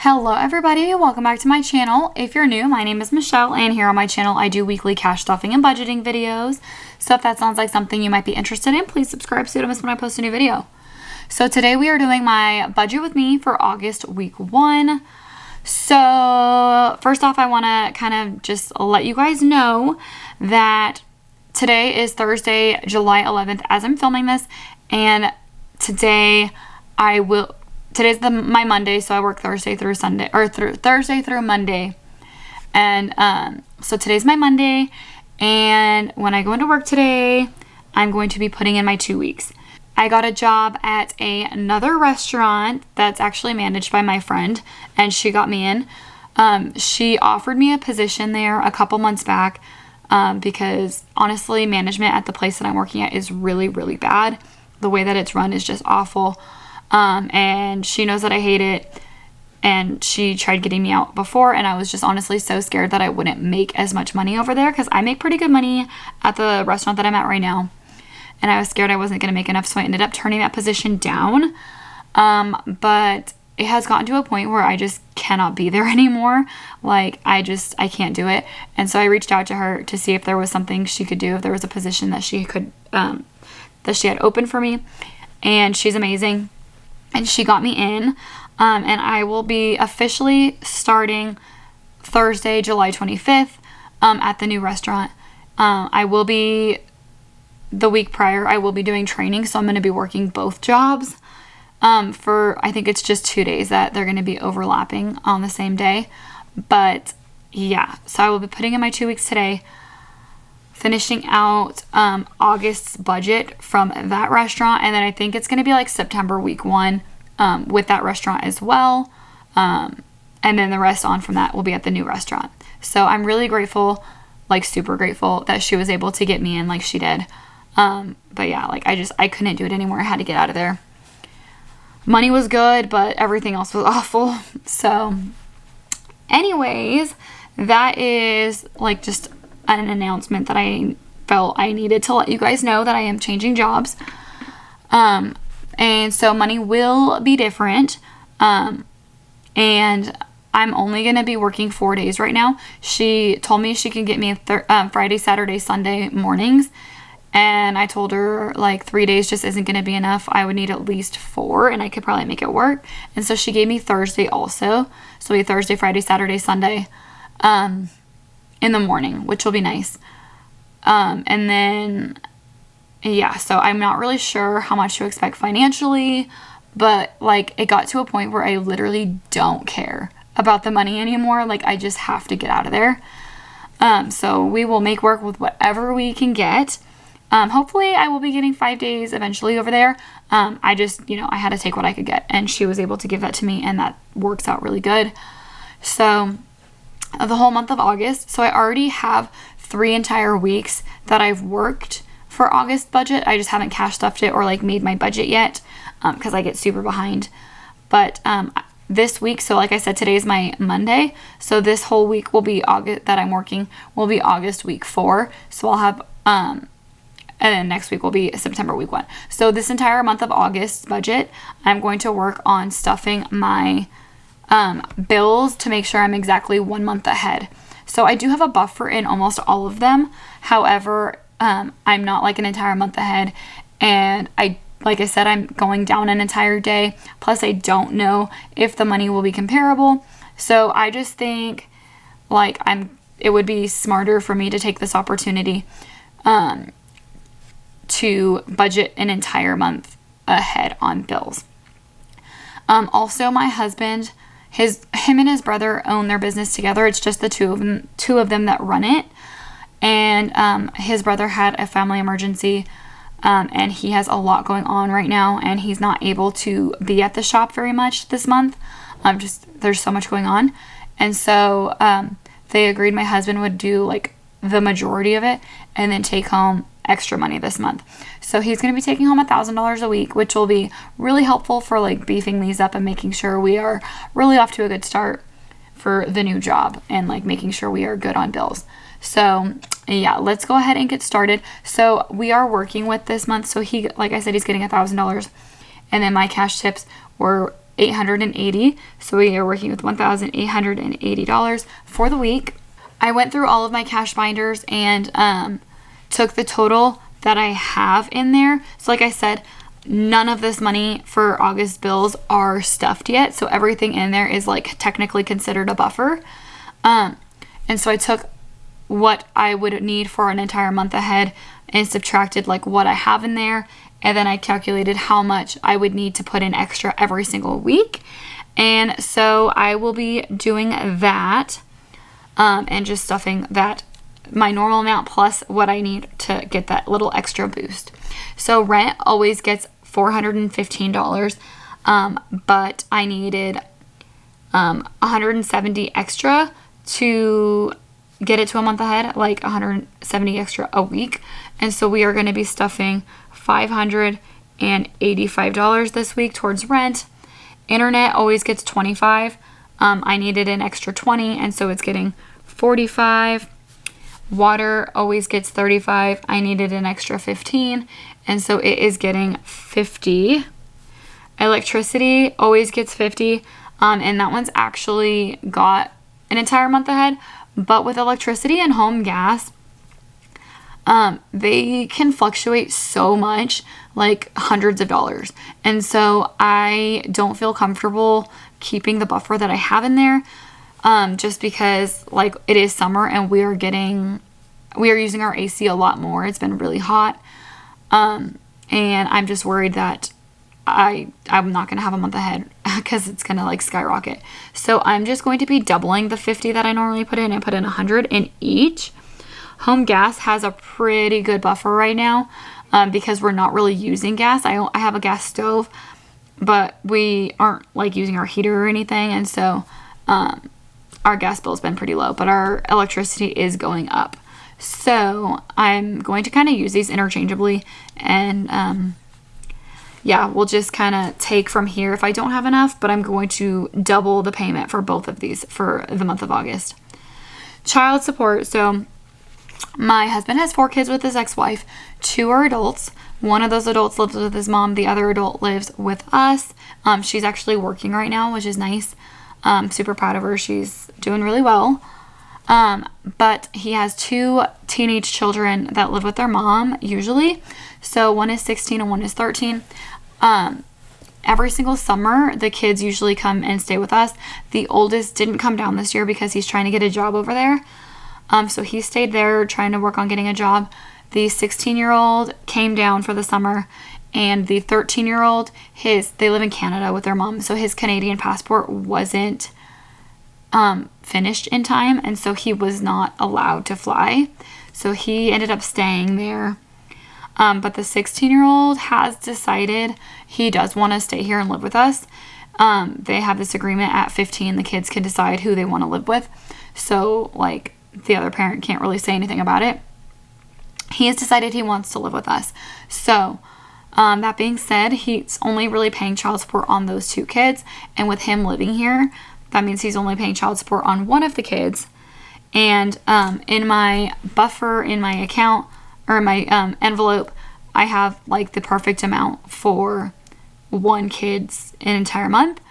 Hello everybody, welcome back to my channel. If you're new, my name is Michelle, and here on my channel I do weekly cash stuffing and budgeting videos. So if that sounds like something you might be interested in, please subscribe so you don't miss when I post a new video. So today we are doing my budget with me for August week 1. So first off, I want to kind of just let you guys know that today is Thursday, July 11th as I'm filming this, and today's my Monday, so I work Thursday through Sunday, or Thursday through Monday. And so today's my Monday, and when I go into work today, I'm going to be putting in my 2 weeks. I got a job at another restaurant that's actually managed by my friend, and she got me in. She offered me a position there a couple months back because honestly, management at the place that I'm working at is really, really bad. The way that it's run is just awful. And she knows that I hate it, and she tried getting me out before, and I was just honestly so scared that I wouldn't make as much money over there, because I make pretty good money at the restaurant that I'm at right now, and I was scared I wasn't going to make enough, so I ended up turning that position down. But it has gotten to a point where I just cannot be there anymore. Like, I can't do it. And so I reached out to her to see if there was something she could do, if there was a position that she could, that she had open for me. And she's amazing. And she got me in, and I will be officially starting Thursday, July 25th, at the new restaurant. The week prior, I will be doing training, so I'm going to be working both jobs for, I think it's just 2 days that they're going to be overlapping on the same day. But yeah, so I will be putting in my 2 weeks today, finishing out August's budget from that restaurant, and then I think it's going to be like September week 1 with that restaurant as well, and then the rest on from that will be at the new restaurant. So I'm really grateful, like super grateful, that she was able to get me in like she did. But yeah, like I couldn't do it anymore. I had to get out of there. Money was good, but everything else was awful. So anyways, that is like just an announcement that I felt I needed to let you guys know that I am changing jobs. And so money will be different. And I'm only going to be working 4 days right now. She told me she can get me Friday, Saturday, Sunday mornings. And I told her like 3 days just isn't going to be enough. I would need at least 4, and I could probably make it work. And so she gave me Thursday also. So it'll be Thursday, Friday, Saturday, Sunday, in the morning, which will be nice. And then, yeah, so I'm not really sure how much to expect financially, but like it got to a point where I literally don't care about the money anymore. Like, I just have to get out of there. So we will make work with whatever we can get. Hopefully I will be getting 5 days eventually over there. I just, I had to take what I could get, and she was able to give that to me, and that works out really good. So the whole month of August, so I already have 3 entire weeks that I've worked for August budget. I just haven't cash stuffed it or like made my budget yet, because I get super behind. But this week, so like I said, today is my Monday, so this whole week will be August that I'm working will be August week 4. So I'll have and then next week will be September week 1. So this entire month of August budget, I'm going to work on stuffing my bills to make sure I'm exactly 1 month ahead. So I do have a buffer in almost all of them. However, I'm not like an entire month ahead, and like I said, I'm going down an entire day. Plus, I don't know if the money will be comparable. So I just think like it would be smarter for me to take this opportunity to budget an entire month ahead on bills. Also, my husband, him and his brother own their business together. It's just the two of them that run it. And his brother had a family emergency, and he has a lot going on right now, and he's not able to be at the shop very much this month. There's so much going on. And so they agreed my husband would do like the majority of it and then take home extra money this month. So he's going to be taking home $1,000 a week, which will be really helpful for like beefing these up and making sure we are really off to a good start for the new job, and like making sure we are good on bills. So yeah, let's go ahead and get started. So we are working with this month. So he, like I said, he's getting $1,000, and then my cash tips were $1,880. So we are working with $1,880 for the week. I went through all of my cash binders and took the total that I have in there. So like I said, none of this money for August bills are stuffed yet. So everything in there is like technically considered a buffer. And so I took what I would need for an entire month ahead and subtracted like what I have in there. And then I calculated how much I would need to put in extra every single week. And so I will be doing that and just stuffing that my normal amount plus what I need to get that little extra boost. So rent always gets $415, but I needed $170 extra to get it to a month ahead, like $170 extra a week. And so we are going to be stuffing $585 this week towards rent. Internet always gets $25. I needed an extra $20, and so it's getting $45. Water always gets $35. I needed an extra $15, and so it is getting $50. Electricity always gets $50, and that one's actually got an entire month ahead. But with electricity and home gas, they can fluctuate so much, like hundreds of dollars. And so I don't feel comfortable keeping the buffer that I have in there, just because like it is summer and we are using our AC a lot more. It's been really hot. And I'm just worried that I'm not going to have a month ahead because it's going to like skyrocket. So I'm just going to be doubling the 50 that I normally put in. I put in 100 in each. Home gas has a pretty good buffer right now, because we're not really using gas. I have a gas stove, but we aren't like using our heater or anything. And so, our gas bill's been pretty low, but our electricity is going up. So I'm going to kind of use these interchangeably, and, yeah, we'll just kind of take from here if I don't have enough, but I'm going to double the payment for both of these for the month of August. Child support. So my husband has 4 kids with his ex-wife. 2 are adults. One of those adults lives with his mom. The other adult lives with us. She's actually working right now, which is nice. Super proud of her. She's doing really well. But he has 2 teenage children that live with their mom usually. So one is 16 and one is 13. Every single summer, the kids usually come and stay with us. The oldest didn't come down this year because he's trying to get a job over there. So he stayed there trying to work on getting a job. The 16-year-old came down for the summer, and the 13-year-old, they live in Canada with their mom, so his Canadian passport wasn't finished in time, and so he was not allowed to fly. So he ended up staying there. But the 16-year-old has decided he does want to stay here and live with us. They have this agreement at 15, the kids can decide who they want to live with. So, like, the other parent can't really say anything about it. He has decided he wants to live with us. So, that being said, he's only really paying child support on those 2 kids. And with him living here, that means he's only paying child support on one of the kids. And in my buffer, in my account, or my envelope, I have like the perfect amount for one kid's an entire month.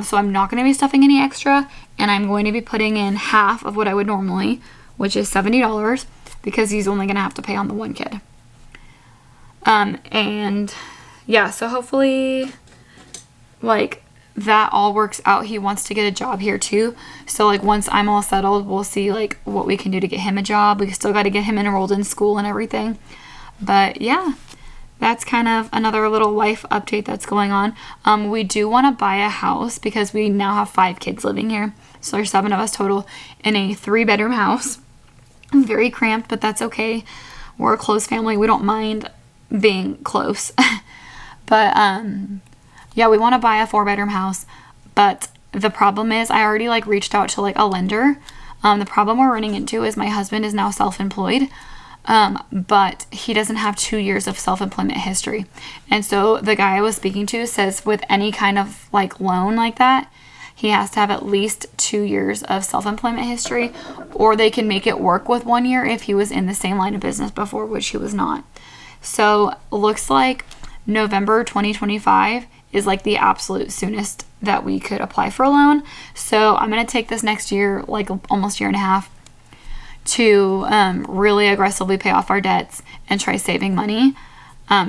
So I'm not going to be stuffing any extra, and I'm going to be putting in half of what I would normally, which is $70, because he's only going to have to pay on the one kid. And yeah, so hopefully like that all works out. He wants to get a job here too. So like once I'm all settled, we'll see like what we can do to get him a job. We still got to get him enrolled in school and everything. But yeah, that's kind of another little life update that's going on. We do want to buy a house because we now have 5 kids living here. So there's 7 of us total in a 3-bedroom house. Very cramped, but that's okay. We're a close family. We don't mind being close. But yeah, we want to buy a 4-bedroom house. But the problem is I already like reached out to like a lender. The problem we're running into is my husband is now self-employed. But he doesn't have 2 years of self-employment history. And so the guy I was speaking to says with any kind of like loan like that, he has to have at least 2 years of self-employment history, or they can make it work with 1 year if he was in the same line of business before, which he was not. So looks like November 2025 is like the absolute soonest that we could apply for a loan. So I'm going to take this next year, like almost year and a half, to really aggressively pay off our debts and try saving money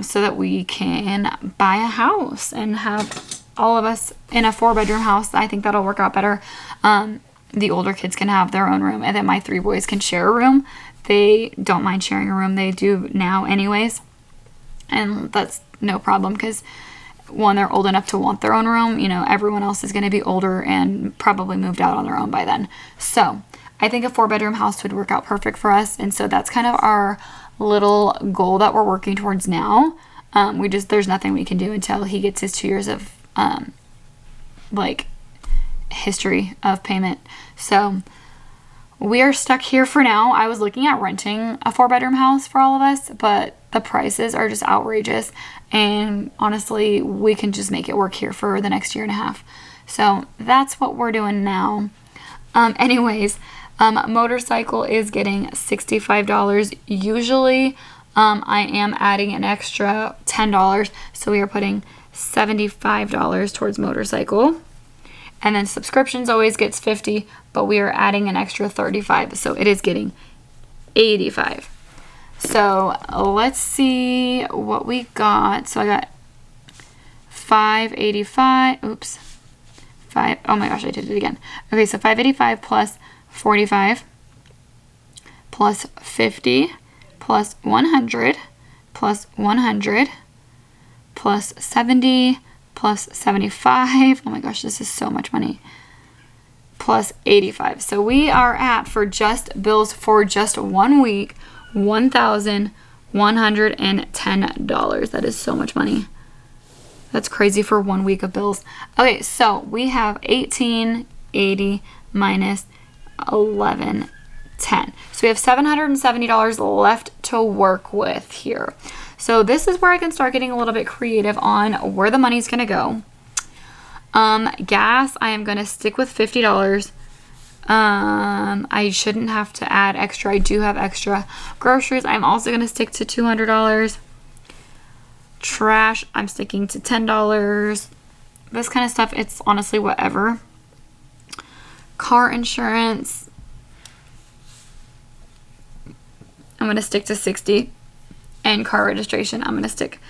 so that we can buy a house and have all of us in a 4-bedroom house. I think that'll work out better. The older kids can have their own room, and then my 3 boys can share a room. They don't mind sharing a room. They do now anyways. And that's no problem because, one, they're old enough to want their own room. You know, everyone else is going to be older and probably moved out on their own by then. So I think a 4-bedroom house would work out perfect for us. And so that's kind of our little goal that we're working towards now. There's nothing we can do until he gets his 2 years of history of payment. So we are stuck here for now. I was looking at renting a 4-bedroom house for all of us, but the prices are just outrageous. And honestly, we can just make it work here for the next year and a half. So that's what we're doing now. Motorcycle is getting $65. Usually, I am adding an extra $10. So we are putting $75 towards motorcycle. And then subscriptions always gets $50, but we are adding an extra $35. So it is getting $85. So let's see what we got. So I got $585. Oops. Oh my gosh, I did it again. Okay, so $585 plus $45 plus $50 plus $100 plus $100 plus $70 plus $75. Oh my gosh, this is so much money. Plus $85. So we are at, for just bills for just 1 week, $1,110. That is so much money. That's crazy for 1 week of bills. Okay, so we have $1,880 minus $1,110. So we have $770 left to work with here. So this is where I can start getting a little bit creative on where the money's gonna go. Gas, I am gonna stick with $50. I shouldn't have to add extra. I do have extra. Groceries, I'm also gonna stick to $200. Trash, I'm sticking to $10. This kind of stuff, it's honestly whatever. Car insurance, I'm gonna stick to $60. And car registration, I'm gonna stick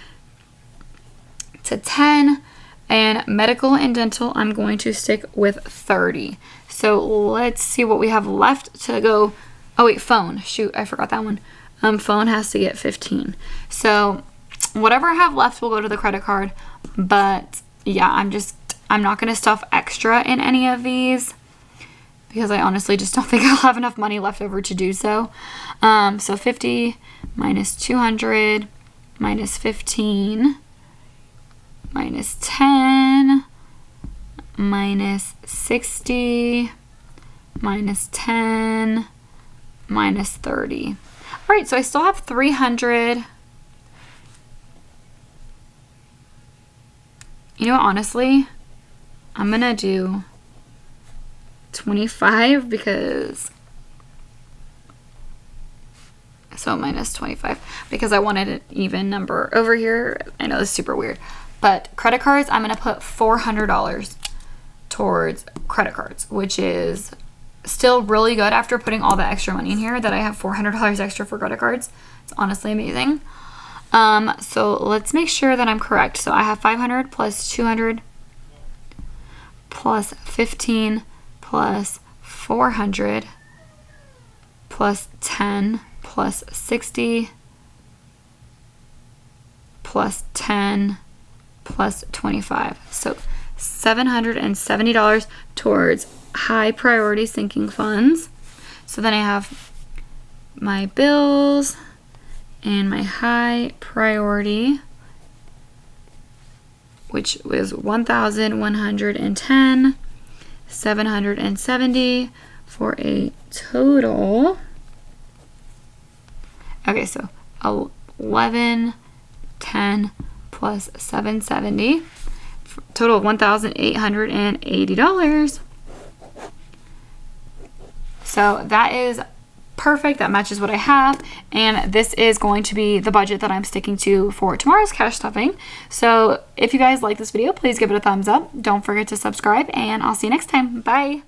to $10. And medical and dental, I'm going to stick with $30. So let's see what we have left to go. Oh wait, phone. Shoot, I forgot that one. Phone has to get $15. So whatever I have left will go to the credit card. But yeah, I'm not gonna stuff extra in any of these because I honestly just don't think I'll have enough money left over to do so. So 50 minus 200 minus 15 minus 10 minus 60 minus 10 minus 30. All right, so I still have 300. You know what, honestly, I'm gonna do 25 because, so minus 25 because I wanted an even number over here. I know this is super weird, but credit cards, I'm gonna put $400 towards credit cards, which is still really good after putting all the extra money in here that I have $400 extra for credit cards. It's honestly amazing. So let's make sure that I'm correct. So I have 500 plus 200 plus 15 plus 400 plus 10 plus 60 plus 10 plus 25. So $770 towards high priority sinking funds. So then I have my bills and my high priority, which was 1,110, 770 for a total. Okay, so 1110 plus 770, total of $1,880. So that is perfect. That matches what I have. And this is going to be the budget that I'm sticking to for tomorrow's cash stuffing. So if you guys like this video, please give it a thumbs up. Don't forget to subscribe, and I'll see you next time. Bye.